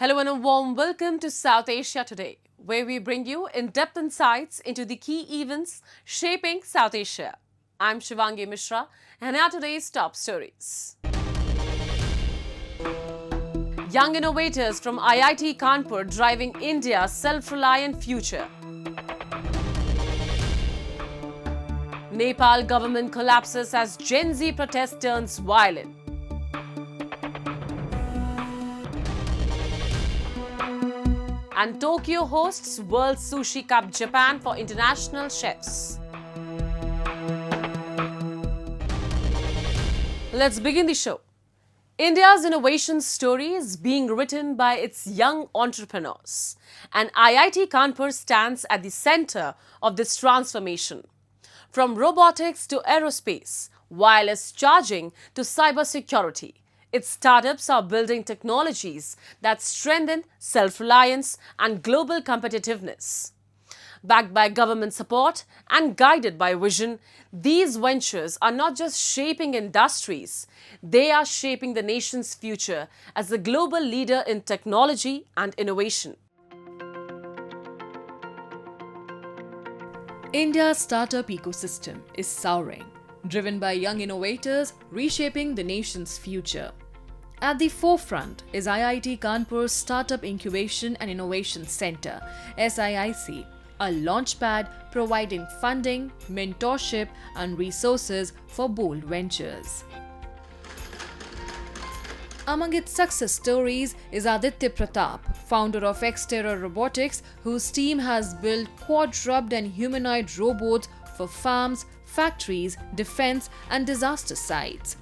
Hello and a warm welcome to South Asia Today, where we bring you in-depth insights into the key events shaping South Asia. I'm Shivangi Mishra, and here are today's top stories. Young innovators from IIT Kanpur driving India's self-reliant future. Nepal government collapses as Gen Z protest turns violent. And Tokyo hosts World Sushi Cup Japan for international chefs. Let's begin the show. India's innovation story is being written by its young entrepreneurs, and IIT Kanpur stands at the center of this transformation. From robotics to aerospace, wireless charging to cybersecurity, its startups are building technologies that strengthen self-reliance and global competitiveness. Backed by government support and guided by vision, these ventures are not just shaping industries, they are shaping the nation's future as a global leader in technology and innovation. India's startup ecosystem is soaring, driven by young innovators reshaping the nation's future. At the forefront is IIT Kanpur's Startup Incubation and Innovation Center, SIIC, a launchpad providing funding, mentorship, and resources for bold ventures. Among its success stories is Aditya Pratap, founder of Xterra Robotics, whose team has built quadruped and humanoid robots for farms, factories, defense, and disaster sites.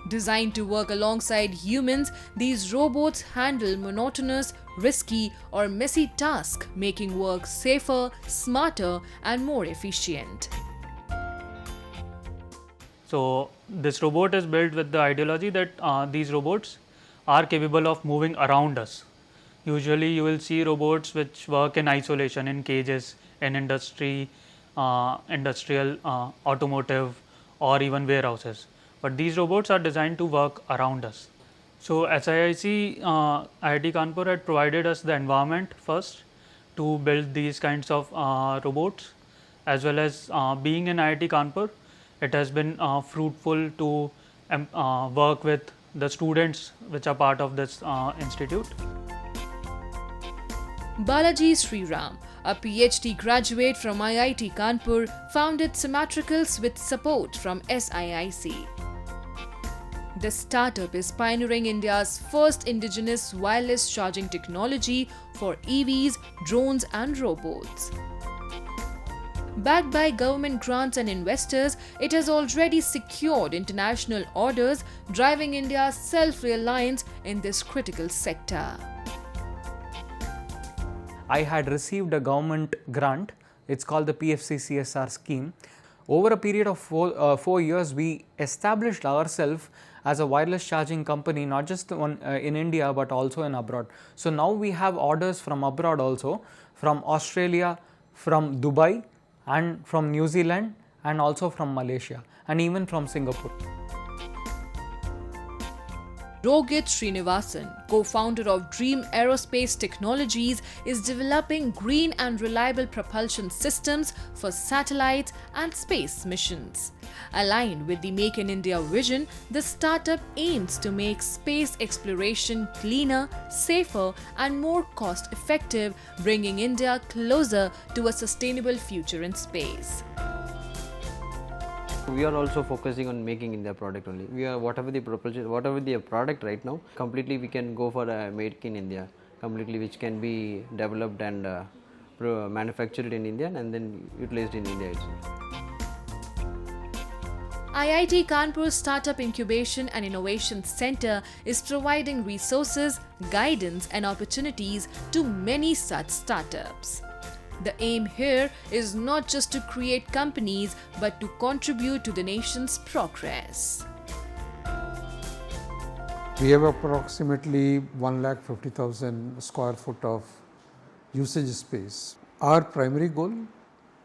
Designed to work alongside humans, these robots handle monotonous, risky, or messy tasks, making work safer, smarter, and more efficient. So, this robot is built with the ideology that these robots are capable of moving around us. Usually, you will see robots which work in isolation, in cages, in industry, industrial, automotive, or even warehouses. But these robots are designed to work around us. So, SIIC, IIT Kanpur had provided us the environment first to build these kinds of robots, as well as being in IIT Kanpur, it has been fruitful to work with the students which are part of this institute. Balaji Sriram, a PhD graduate from IIT Kanpur, founded Symmetricals with support from SIIC. The startup is pioneering India's first indigenous wireless charging technology for EVs, drones, and robots. Backed by government grants and investors, it has already secured international orders, driving India's self-reliance in this critical sector. I had received a government grant. It's called the PFC CSR scheme. Over a period of 4 years, we established ourselves as a wireless charging company, not just in India but also in abroad. So now we have orders from abroad also, from Australia, from Dubai, and from New Zealand, and also from Malaysia, and even from Singapore. Rohit Srinivasan, co-founder of Dream Aerospace Technologies, is developing green and reliable propulsion systems for satellites and space missions. Aligned with the Make in India vision, the startup aims to make space exploration cleaner, safer, and more cost-effective, bringing India closer to a sustainable future in space. We are also focusing on making India product only. We are whatever the product right now, completely we can go for a make in India, completely which can be developed and manufactured in India and then utilized in India itself. IIT Kanpur Startup Incubation and Innovation Center is providing resources, guidance, and opportunities to many such startups. The aim here is not just to create companies but to contribute to the nation's progress. We have approximately 150,000 square foot of usage space. Our primary goal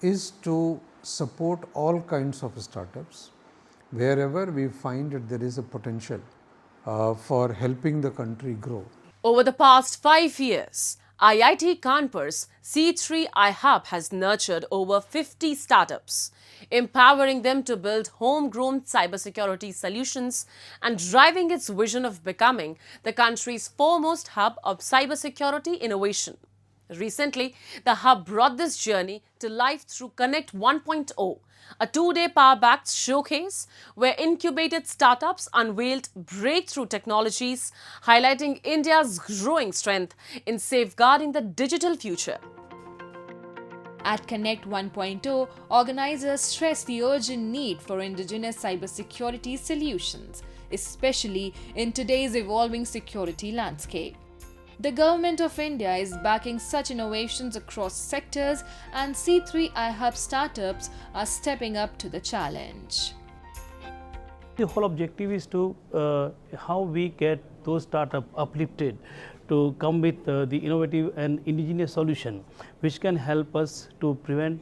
is to support all kinds of startups wherever we find that there is a potential for helping the country grow. Over the past 5 years, IIT Kanpur's C3I Hub has nurtured over 50 startups, empowering them to build homegrown cybersecurity solutions and driving its vision of becoming the country's foremost hub of cybersecurity innovation. Recently, the hub brought this journey to life through Connect 1.0, a 2-day power-backed showcase where incubated startups unveiled breakthrough technologies, highlighting India's growing strength in safeguarding the digital future. At Connect 1.0, organizers stress the urgent need for indigenous cybersecurity solutions, especially in today's evolving security landscape. The Government of India is backing such innovations across sectors, and C3I Hub startups are stepping up to the challenge. The whole objective is to how we get those startups uplifted to come with the innovative and indigenous solution which can help us to prevent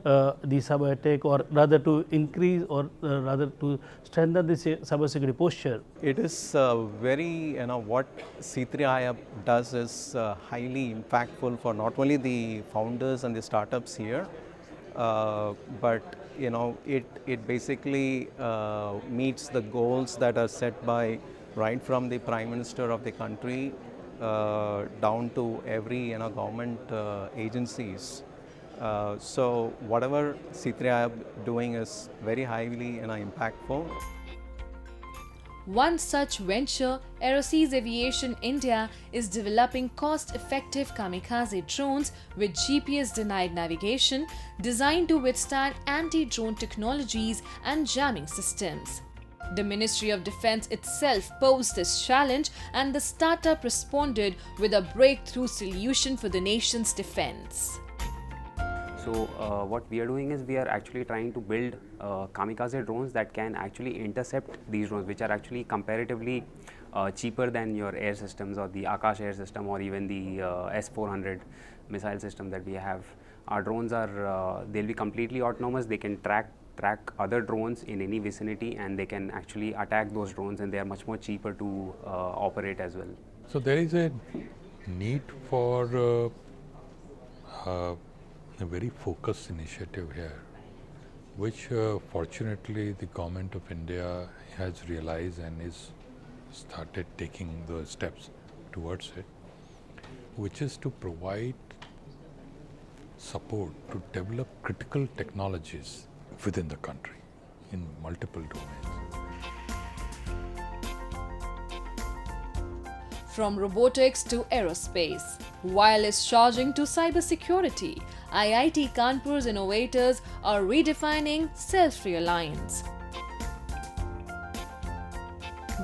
the cyber attack, or rather to increase or rather to strengthen the cyber security posture. It is very, what C3I Hub does is highly impactful for not only the founders and the startups here, but it basically meets the goals that are set by right from the Prime Minister of the country down to every government agencies. So whatever C3I Hub doing is very highly impactful. One such venture, Aeroseas Aviation India, is developing cost-effective kamikaze drones with GPS-denied navigation designed to withstand anti-drone technologies and jamming systems. The Ministry of Defence itself posed this challenge, and the startup responded with a breakthrough solution for the nation's defence. So what we are doing is we are actually trying to build kamikaze drones that can actually intercept these drones, which are actually comparatively cheaper than your air systems or the Akash air system or even the S-400 missile system that we have. Our drones are, they'll be completely autonomous. They can track other drones in any vicinity, and they can actually attack those drones, and they are much more cheaper to operate as well. So there is a need for a very focused initiative here, which fortunately the Government of India has realized and is started taking the steps towards it, which is to provide support to develop critical technologies within the country in multiple domains. From robotics to aerospace, wireless charging to cybersecurity, IIT Kanpur's innovators are redefining self-reliance.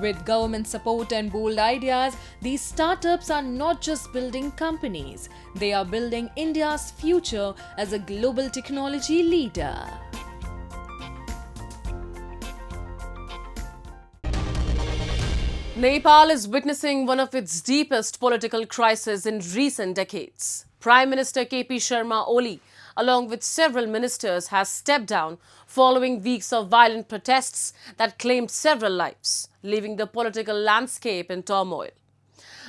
With government support and bold ideas, these startups are not just building companies, they are building India's future as a global technology leader. Nepal is witnessing one of its deepest political crises in recent decades. Prime Minister KP Sharma Oli, along with several ministers, has stepped down following weeks of violent protests that claimed several lives, leaving the political landscape in turmoil.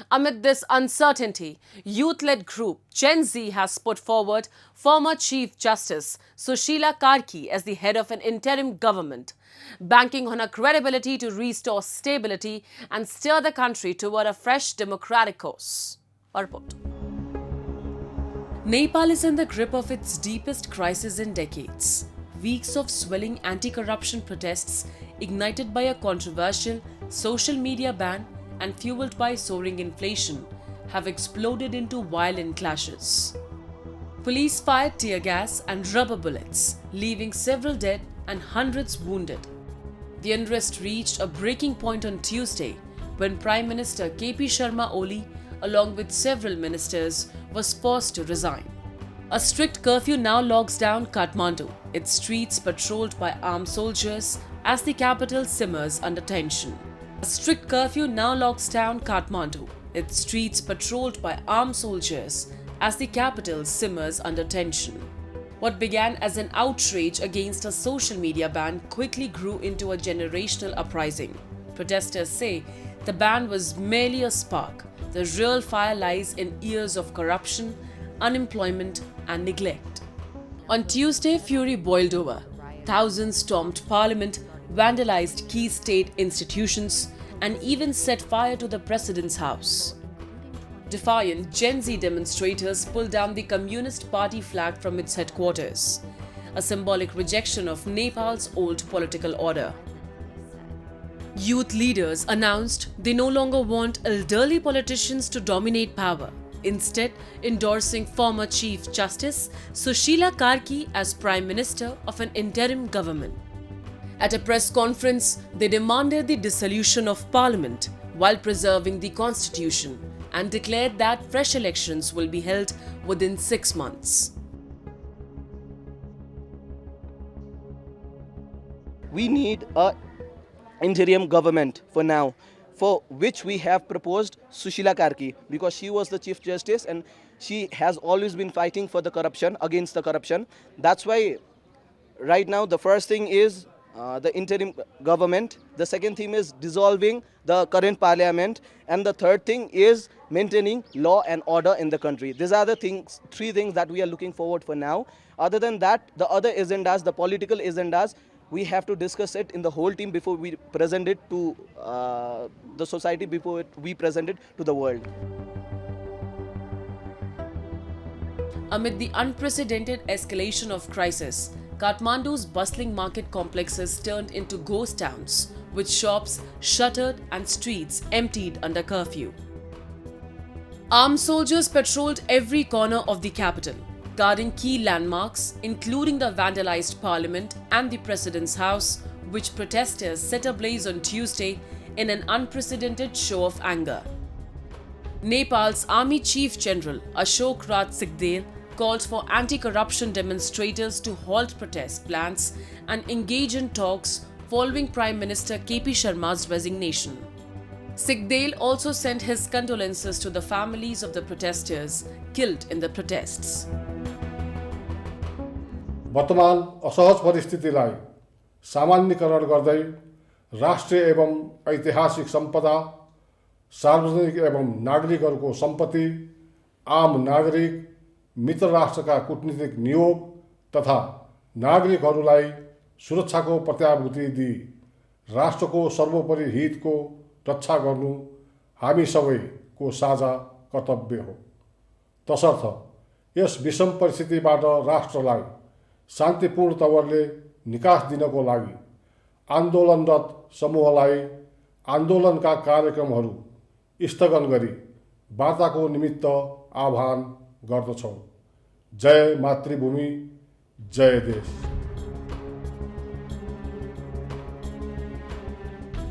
Amid this uncertainty, youth-led group Gen Z has put forward former Chief Justice Sushila Karki as the head of an interim government, banking on her credibility to restore stability and steer the country toward a fresh democratic course. Our report. Nepal is in the grip of its deepest crisis in decades. Weeks of swelling anti-corruption protests ignited by a controversial social media ban and fueled by soaring inflation have exploded into violent clashes. Police fired tear gas and rubber bullets, leaving several dead and hundreds wounded. The unrest reached a breaking point on Tuesday when Prime Minister KP Sharma Oli, along with several ministers, was forced to resign. A strict curfew now locks down Kathmandu, its streets patrolled by armed soldiers as the capital simmers under tension. A strict curfew now locks down Kathmandu, its streets patrolled by armed soldiers as the capital simmers under tension. What began as an outrage against a social media ban quickly grew into a generational uprising. Protesters say the ban was merely a spark. The real fire lies in years of corruption, unemployment, and neglect. On Tuesday, fury boiled over. Thousands stormed parliament, vandalized key state institutions, and even set fire to the president's house. Defiant Gen Z demonstrators pulled down the Communist Party flag from its headquarters, a symbolic rejection of Nepal's old political order. Youth leaders announced they no longer want elderly politicians to dominate power, instead endorsing former Chief Justice Sushila Karki as Prime Minister of an interim government. At a press conference, they demanded the dissolution of Parliament while preserving the Constitution and declared that fresh elections will be held within 6 months. We need a interim government for now, for which we have proposed Sushila Karki, because she was the Chief Justice and she has always been fighting for the corruption, against the corruption. That's why right now the first thing is the interim government, the second thing is dissolving the current parliament, and the third thing is maintaining law and order in the country. These are the things, 3 things that we are looking forward for now. Other than that, the other agendas, the political agendas, we have to discuss it in the whole team before we present it to the society, before we present it to the world. Amid the unprecedented escalation of crisis, Kathmandu's bustling market complexes turned into ghost towns, with shops shuttered and streets emptied under curfew. Armed soldiers patrolled every corner of the capital, guarding key landmarks, including the vandalized parliament and the president's house, which protesters set ablaze on Tuesday in an unprecedented show of anger. Nepal's Army Chief General Ashok Raj Sikhdel called for anti-corruption demonstrators to halt protest plans and engage in talks following Prime Minister KP Sharma's resignation. Sikhdel also sent his condolences to the families of the protesters killed in the protests. वर्तमान असहज परिस्थितिलाई सामान्यकरण गर्दै राष्ट्रिय एवं ऐतिहासिक सम्पदा, सार्वजनिक एवं नागरिकहरूको सम्पत्ति, आम नागरिक, मित्र राष्ट्रका कूटनीतिक नियोग तथा नागरिकहरूलाई सुरक्षाको प्रत्याभूति दिई राष्ट्रको सर्वोपरि हितको रक्षा गर्नु हामी सबैको साझा कर्तव्य हो। तसर्थ यस विषम परिस्थितिबाट राष्ट्रलाई शान्तिपूर्ण तवरले निकास दिनको लागि आन्दोलनरत समूहलाई आन्दोलनका कार्यक्रमहरू स्थगन गरी वार्ताको निमित्त आह्वान गर्दछौँ। जय मातृभूमि, जय देश।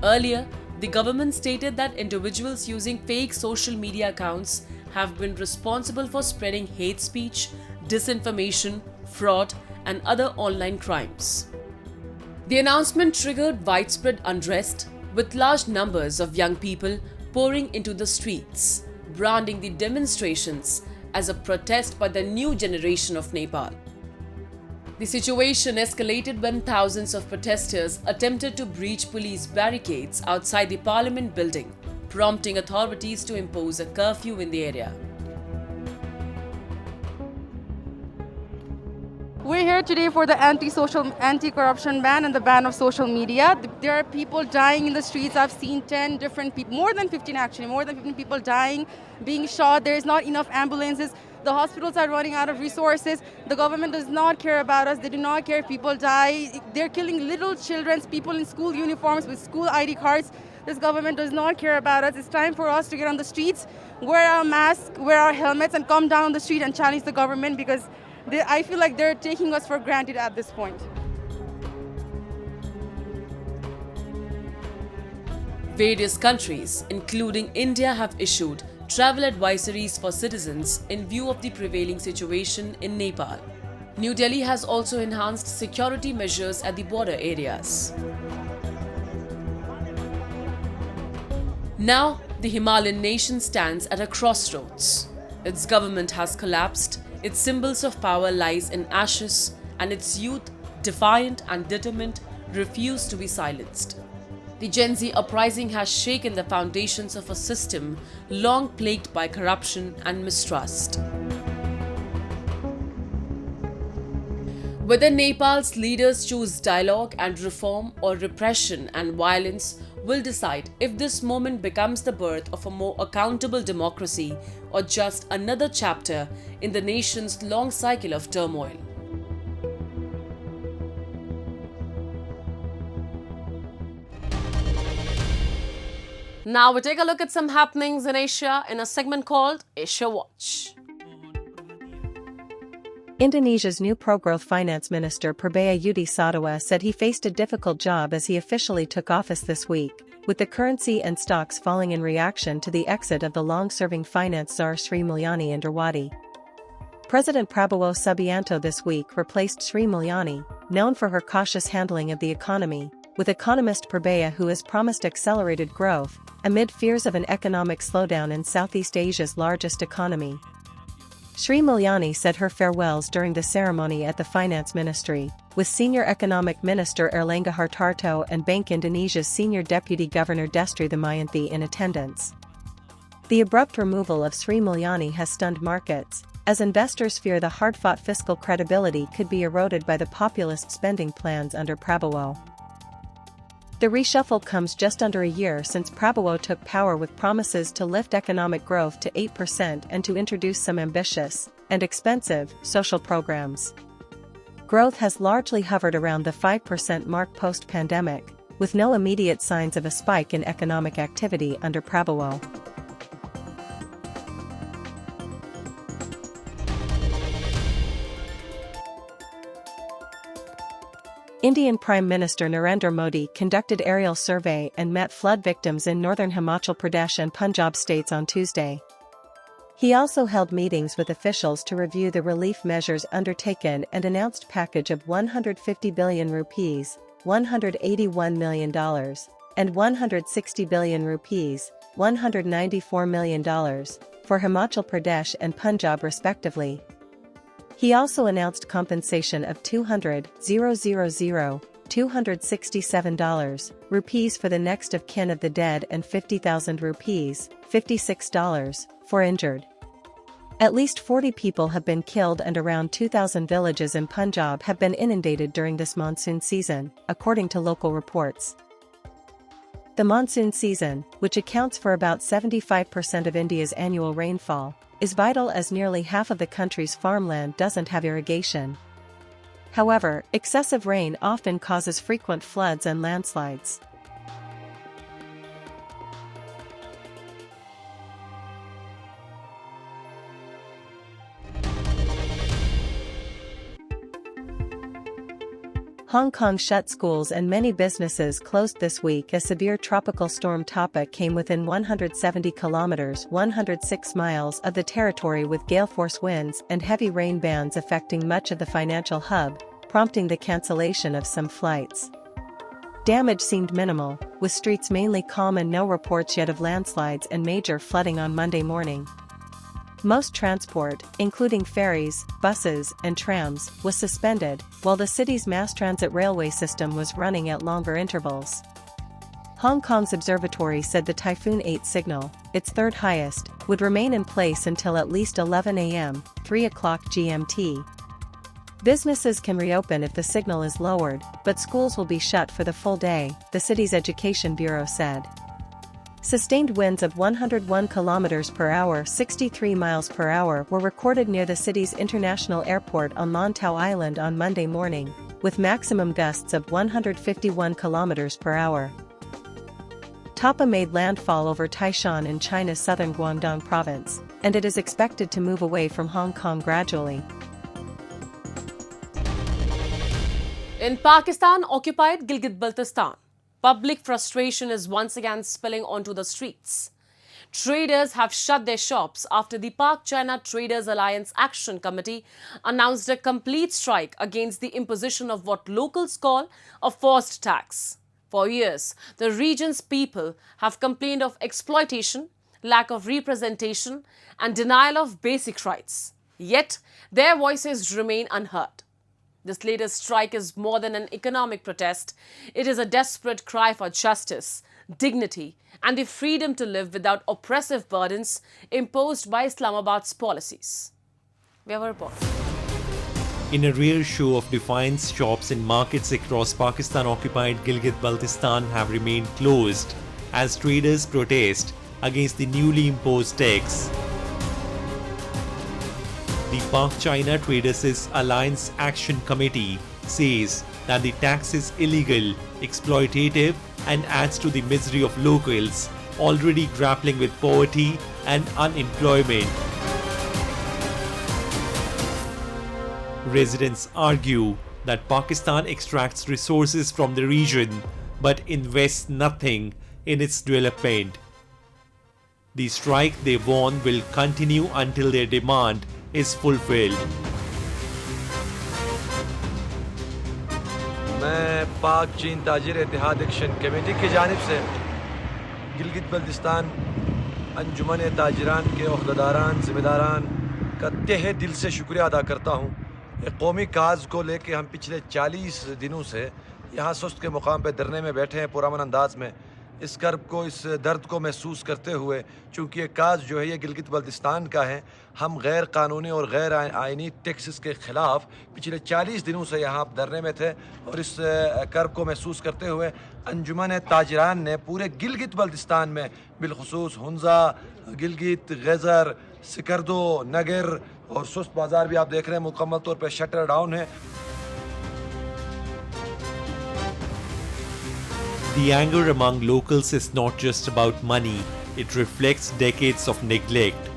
Earlier, the government stated that individuals using fake social media accounts have been responsible for spreading hate speech, disinformation, fraud, and other online crimes. The announcement triggered widespread unrest, with large numbers of young people pouring into the streets, branding the demonstrations as a protest by the new generation of Nepal. The situation escalated when thousands of protesters attempted to breach police barricades outside the parliament building, prompting authorities to impose a curfew in the area. We're here today for the anti-corruption ban and the ban of social media. There are people dying in the streets. I've seen 10 different people, more than 15 actually, more than 15 people dying, being shot. There's not enough ambulances. The hospitals are running out of resources. The government does not care about us. They do not care if people die. They're killing little children, people in school uniforms with school ID cards. This government does not care about us. It's time for us to get on the streets, wear our masks, wear our helmets, and come down on the street and challenge the government, because I feel like they're taking us for granted at this point. Various countries, including India, have issued travel advisories for citizens in view of the prevailing situation in Nepal. New Delhi has also enhanced security measures at the border areas. Now, the Himalayan nation stands at a crossroads. Its government has collapsed, its symbols of power lies in ashes, and its youth, defiant and determined, refuse to be silenced. The Gen Z uprising has shaken the foundations of a system long plagued by corruption and mistrust. Whether Nepal's leaders choose dialogue and reform or repression and violence will decide if this moment becomes the birth of a more accountable democracy or just another chapter in the nation's long cycle of turmoil. Now we take a look at some happenings in Asia in a segment called Asia Watch. Indonesia's new pro-growth finance minister Purbaya Yudi Sadawa said he faced a difficult job as he officially took office this week, with the currency and stocks falling in reaction to the exit of the long-serving finance czar Sri Mulyani Indrawati. President Prabowo Subianto this week replaced Sri Mulyani, known for her cautious handling of the economy, with economist Purbaya, who has promised accelerated growth, amid fears of an economic slowdown in Southeast Asia's largest economy. Sri Mulyani said her farewells during the ceremony at the Finance Ministry, with Senior Economic Minister Erlangga Hartarto and Bank Indonesia's Senior Deputy Governor Destri Damayanti in attendance. The abrupt removal of Sri Mulyani has stunned markets, as investors fear the hard-fought fiscal credibility could be eroded by the populist spending plans under Prabowo. The reshuffle comes just under a year since Prabowo took power with promises to lift economic growth to 8% and to introduce some ambitious and expensive social programs. Growth has largely hovered around the 5% mark post-pandemic, with no immediate signs of a spike in economic activity under Prabowo. Indian Prime Minister Narendra Modi conducted aerial survey and met flood victims in northern Himachal Pradesh and Punjab states on Tuesday. He also held meetings with officials to review the relief measures undertaken and announced package of 150 billion rupees, $181 million, and 160 billion rupees, $194 million, for Himachal Pradesh and Punjab respectively. He also announced compensation of $267 rupees for the next of kin of the dead and 50,000 rupees, $56, for injured. At least 40 people have been killed and around 2,000 villages in Punjab have been inundated during this monsoon season, according to local reports. The monsoon season, which accounts for about 75% of India's annual rainfall, is vital as nearly half of the country's farmland doesn't have irrigation. However, excessive rain often causes frequent floods and landslides. Hong Kong shut schools and many businesses closed this week as severe tropical storm Tapa came within 170 kilometers (106 miles) of the territory, with gale-force winds and heavy rain bands affecting much of the financial hub, prompting the cancellation of some flights. Damage seemed minimal, with streets mainly calm and no reports yet of landslides and major flooding on Monday morning. Most transport, including ferries, buses, and trams, was suspended, while the city's mass transit railway system was running at longer intervals. Hong Kong's observatory said the Typhoon 8 signal, its third highest, would remain in place until at least 11 a.m., 3 o'clock GMT. Businesses can reopen if the signal is lowered, but schools will be shut for the full day, the city's education bureau said. Sustained winds of 101 km per hour, 63 miles per hour, were recorded near the city's international airport on Lantau Island on Monday morning, with maximum gusts of 151 km per hour. Tapa made landfall over Taishan in China's southern Guangdong province, and it is expected to move away from Hong Kong gradually. In Pakistan-occupied Gilgit-Baltistan, public frustration is once again spilling onto the streets. Traders have shut their shops after the Pak-China Traders Alliance Action Committee announced a complete strike against the imposition of what locals call a forced tax. For years, the region's people have complained of exploitation, lack of representation, and denial of basic rights. Yet, their voices remain unheard. This latest strike is more than an economic protest. It is a desperate cry for justice, dignity, and the freedom to live without oppressive burdens imposed by Islamabad's policies. We have a report. In a rare show of defiance, shops and markets across Pakistan-occupied Gilgit-Baltistan have remained closed as traders protest against the newly imposed tax. The Pak-China Traders' Alliance Action Committee says that the tax is illegal, exploitative, and adds to the misery of locals already grappling with poverty and unemployment. Residents argue that Pakistan extracts resources from the region but invests nothing in its development. The strike, they warn, will continue until their demand is fulfilled. मैं पाक चीन ताजिर इत्तेहाद action committee की जानिब से गिलगित बल्तिस्तान अंजुमन ताजिरान के ओहदेदारान ज़िम्मेदारान का तहे दिल से शुक्रिया अदा करता हूँ। एक कौमी काज को लेके हम पिछले 40 दिनों से यहाँ सुस्त के मुकाम पे धरने में बैठे हैं पुरअमन अंदाज में। इस कर्ब को, इस दर्द को महसूस करते हुए, चूँकि ये काज जो है ये गिलगित बल्तिस्तान का है, हम गैर कानूनी और गैर आइनी टैक्सेस के ख़िलाफ़ पिछले 40 दिनों से यहाँ धरने में थे और इस कर्ब को महसूस करते हुए अंजुमन ताजिरान ने पूरे गिलगित बल्तिस्तान में बिलखुसूस हुंजा, गिलगित, गज़र, सिकरदो, नगर और सुस्त बाज़ार भी आप देख रहे हैं मुकम्मल तौर पर शटर डाउन है। The anger among locals is not just about money, it reflects decades of neglect.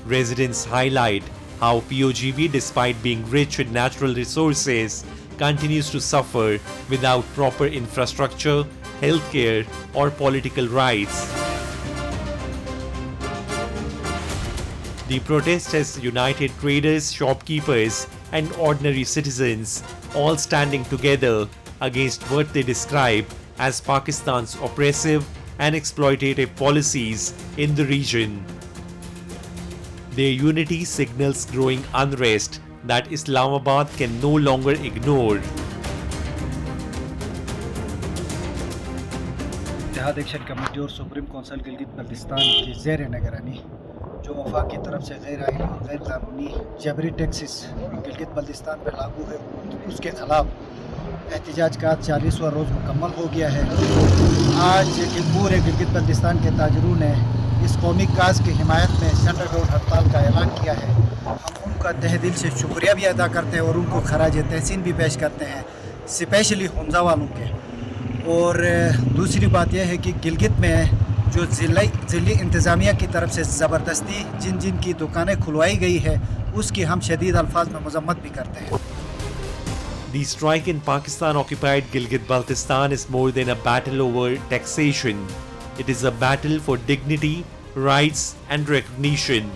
Residents highlight how POGB, despite being rich in natural resources, continues to suffer without proper infrastructure, healthcare, or political rights. The protest has united traders, shopkeepers, and ordinary citizens, all standing together against what they describe as Pakistan's oppressive and exploitative policies in the region. Their unity signals growing unrest that Islamabad can no longer ignore. Ittehad action committee और supreme council Gilgit Baltistan की ज़ेर निगरानी जो वफाक की तरफ से गैर आइनी और गैर कानूनी जबरी टैक्सेस गिलगित बल्तिस्तान पर लागू है, उसके खिलाफ एहतजाज का 40वां रोज़ मुकम्मल हो गया है। आज पूरे गिलगित बल्तिस्तान के ताजरों ने इस कौमी काज की हिमायत में शटर डाउन हड़ताल का ऐलान किया है। हम उनका तहे दिल से शुक्रिया भी अदा करते हैं और उनको खराज तहसीन भी पेश करते हैं, स्पेशली हुंजा वालों के। और दूसरी बात यह है कि गिलगित में जो ज़िली इंतज़ामिया की तरफ से ज़बरदस्ती जिन जिन की दुकानें खुलवाई गई है उसकी हम शदीद अल्फाज में मज़म्मत भी करते हैं। The strike in Pakistan-occupied Gilgit-Baltistan is more than a battle over taxation. It is a battle for dignity, rights, and recognition.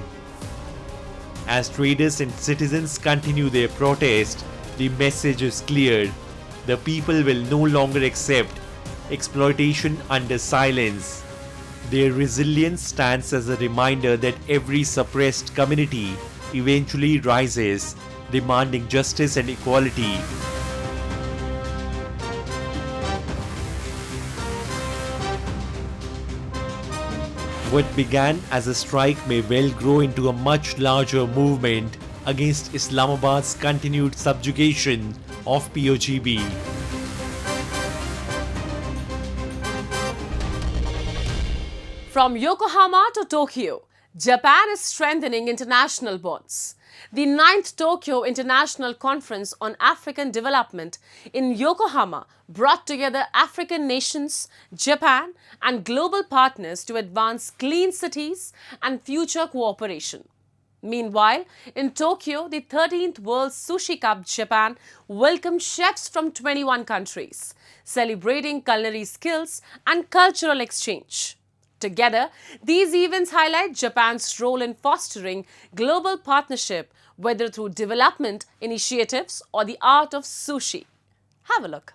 As traders and citizens continue their protest, the message is clear. The people will no longer accept exploitation under silence. Their resilience stands as a reminder that every suppressed community eventually rises, demanding justice and equality. What began as a strike may well grow into a much larger movement against Islamabad's continued subjugation of POGB. From Yokohama to Tokyo, Japan is strengthening international bonds. The 9th Tokyo International Conference on African Development in Yokohama brought together African nations, Japan, and global partners to advance clean cities and future cooperation. Meanwhile, in Tokyo, the 13th World Sushi Cup Japan welcomed chefs from 21 countries, celebrating culinary skills and cultural exchange. Together, these events highlight Japan's role in fostering global partnership, whether through development initiatives or the art of sushi. Have a look.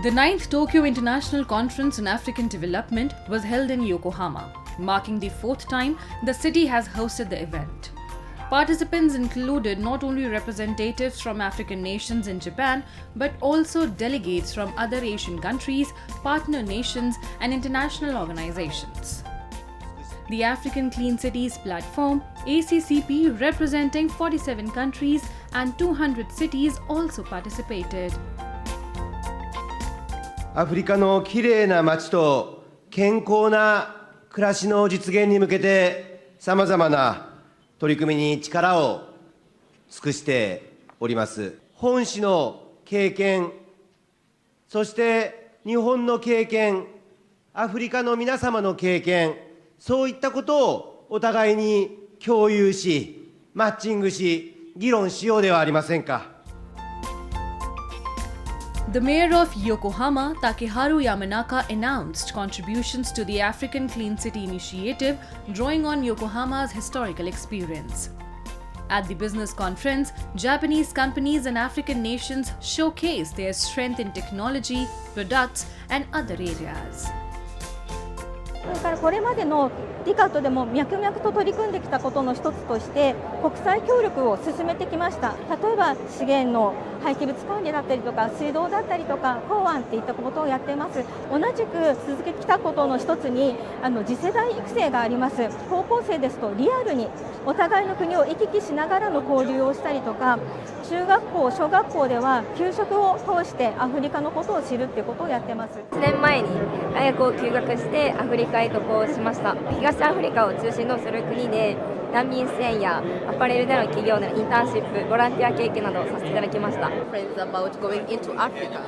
The 9th Tokyo International Conference on African Development was held in Yokohama, marking the 4th time the city has hosted the event. Participants included not only representatives from African nations in Japan, but also delegates from other Asian countries, partner nations, and international organizations. The African Clean Cities Platform, ACCP, representing 47 countries and 200 cities also participated. アフリカのきれいな街と健康な暮らしの実現に向けてさまざまな取り組みに力を尽くしております。本市の経験、そして日本の経験、アフリカの皆様の経験、そういったことをお互いに共有し、マッチングし、議論しようではありませんか。The mayor of Yokohama, Takeharu Yamanaka, announced contributions to the African Clean City Initiative, drawing on Yokohama's historical experience. At the business conference, Japanese companies and African nations showcased their strength in technology, products, and other areas. それからこれまでのTICADでも脈々と取り組んできたことの一つとして国際協力を進めてきました。例えば資源の廃棄物管理だったりとか水道だったりとか港湾っていったことをやっています。同じく続けてきたことの一つに次世代育成があります。高校生ですとリアルにお互いの国を行き来しながらの交流をしたりとか、中学校小学校では給食を通してアフリカのことを知るっていうことをやってます。1年前に大学を休学してアフリカへ渡航しました。東アフリカを中心とする国で難民支援やアパレルでの企業でのインターンシップ、ボランティア経験などをさせていただきました。Friends about going into Africa.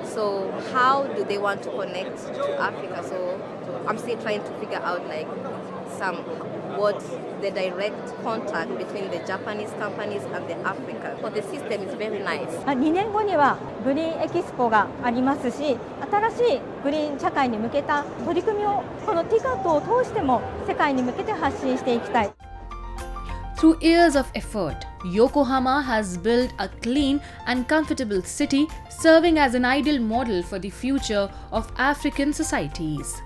So how do they want to connect to Africa? So I'm still trying to figure out like what the direct contact between the Japanese companies and the African. But the system is very nice. 2年後にはグリーンエキスポがありますし、新しいグリーン社会に向けた取り組みをこのTICADを通しても世界に向けて発信していきたい。Through years of effort, Yokohama has built a clean and comfortable city, serving as an ideal model for the future of African societies.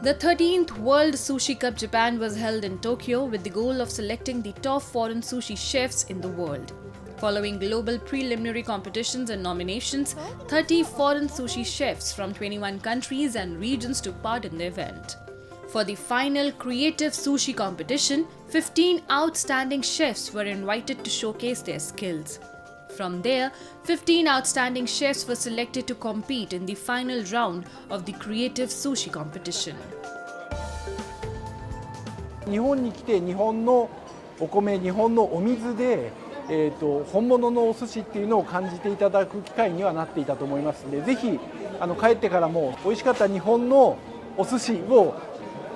The 13th World Sushi Cup Japan was held in Tokyo with the goal of selecting the top foreign sushi chefs in the world. Following global preliminary competitions and nominations, 30 foreign sushi chefs from 21 countries and regions took part in the event. For the final creative sushi competition, 15 outstanding chefs were invited to showcase their skills. From there, 15 outstanding chefs were selected to compete in the final round of the creative sushi competition. 日本に来て日本のお米、日本のお水で、本物のお寿司っていうのを感じていただく機会にはなっていたと思いますので、ぜひ帰ってからも美味しかった日本のお寿司を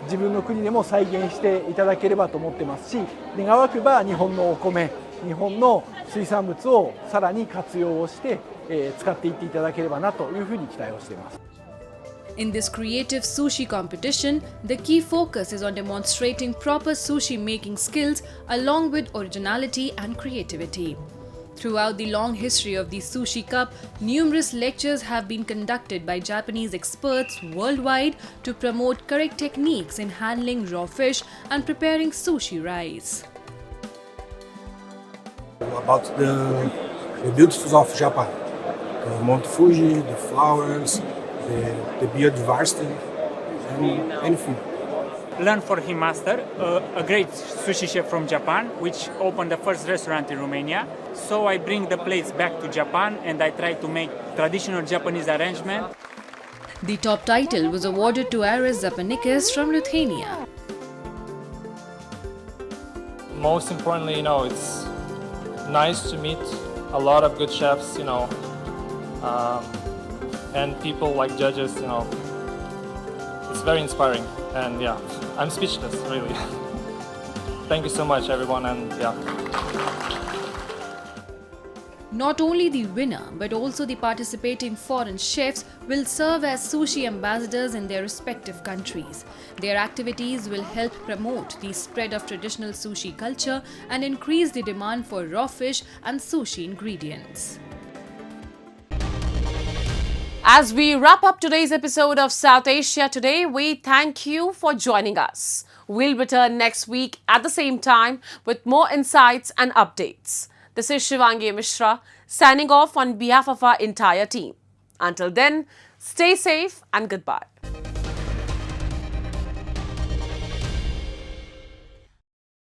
自分の国でも再現していただければと思ってますし、願わくば日本のお米、日本の水産物をさらに活用をして、使っていっていただければなというふうに期待をしています。In this creative sushi competition, the key focus is on demonstrating proper sushi making skills along with originality and creativity. Throughout the long history of the Sushi Cup, numerous lectures have been conducted by Japanese experts worldwide to promote correct techniques in handling raw fish and preparing sushi rice. About the beauties of Japan, the Mount Fuji, the flowers, the biodiversity, and anything. Learn for him master, a great sushi chef from Japan, which opened the first restaurant in Romania. So I bring the plates back to Japan and I try to make traditional Japanese arrangement. The top title was awarded to Aris Zapanikis from Lithuania. Most importantly, it's nice to meet a lot of good chefs, and people like judges, it's very inspiring. And yeah, I'm speechless, really. Thank you so much, everyone, and yeah. Not only the winner, but also the participating foreign chefs will serve as sushi ambassadors in their respective countries. Their activities will help promote the spread of traditional sushi culture and increase the demand for raw fish and sushi ingredients. As we wrap up today's episode of South Asia Today, we thank you for joining us. We'll return next week at the same time with more insights and updates. This is Shivangi Mishra signing off on behalf of our entire team. Until then, stay safe and goodbye.